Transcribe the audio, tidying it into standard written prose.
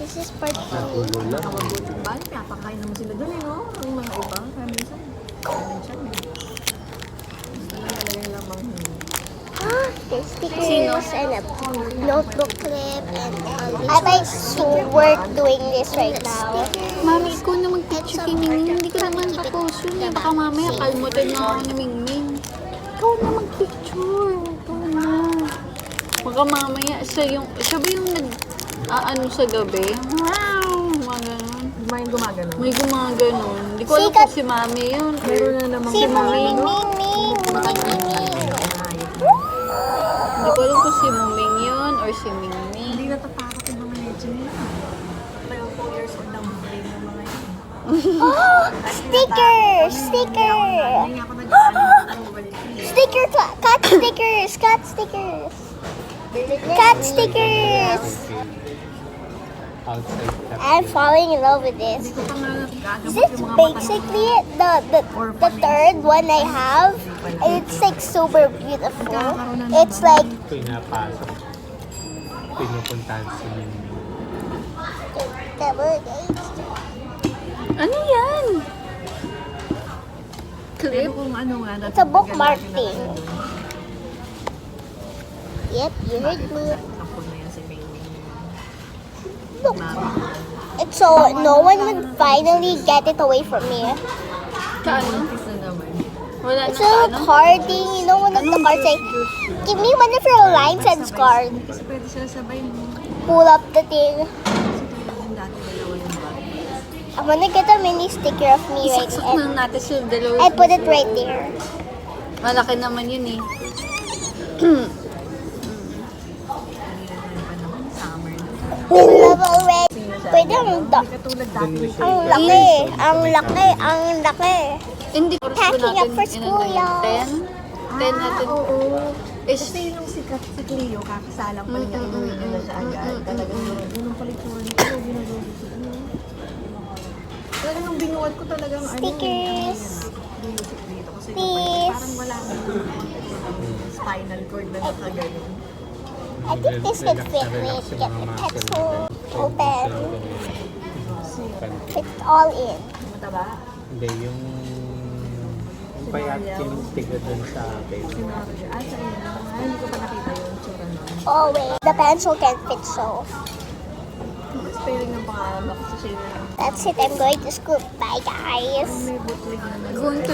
This is part 2. Nakamabuting ba? Pinapakain naman sila dun no? Ang mga iba. Kaya minsan, siya eh. Gusto lang talaga nilang manghingi. There's stickers and a notebook clip and I like so work doing this right now. Mami, ikaw na mag-picture kay Mingming. Hindi ko naman tapos yun eh. Baka mamaya kalmutin na ako ni Mingming. Ikaw na mag-picture. Ikaw na. Baka mamaya siya ba yung nag-aano sa gabi? Wow! Mga ganun. May gumagano. May gumaganon. Hindi ko alam kung si Mami yun. Meron na namang Si gumagano. Ming. Hindi ko alam kung si Muming yun or si Mingming. Hindi natatakot yung mga legend nila. Tayo 4 years old lang brain ng mga yun. Sticker! Sticker! Hindi nga ako nag-ano balik. Sticker! Cat stickers! Cat stickers! Cat stickers! Outside I'm falling in love with this. Hindi ko pa nga This gagamot is yung mga mata. basically the third one I have. It's like super beautiful. It's like pinapasok. Pinupuntahan si Mingming. double dates. Ano yan? Pero Clip? kung ano nga. It's a bookmark thing. Yep, you heard me. Ako na yan si Mingming. Look. It's so no one would finally get it away from me. Kaano? Isa naman. Wala na It's a kaano? card thing. You know, one of the cards say, give me one of your lines and card. Kasi pwede sila sabay mo. Pull up the thing. Kasi tulad yung dati dalawa yung bag. I'm gonna get a mini sticker of me right Isaksak and na natin sa dalawa. I put it right there. Malaki naman yun eh. Summer na. I love already. Pwede ang Katulad dati. ang laki. Ang laki. Ang laki. Hindi ko Packing up for school, y'all. 10? 10 natin. Oo. Is, Kasi yung si Cleo, kakasalang pa niya, inuwi niya na siya agad. Talagang ganun pala ito. Ginagawa ko siya. Talagang nung binuhat ko talagang Stickers. music dito. Kasi Please. parang wala nang spinal cord na nakaganon. I think this would fit me. Get the pencil open. Fit all in. Mataba. Hindi, yung payat kinistiga dun sa akin. Sinabi siya, sa inyo. Hindi ko pa nakita yung tsura nun. Oh wait, the pencil can't fit so. Spelling ng pangalan ako sa shade. That's it. I'm going to school. Bye guys. May bootleg na going to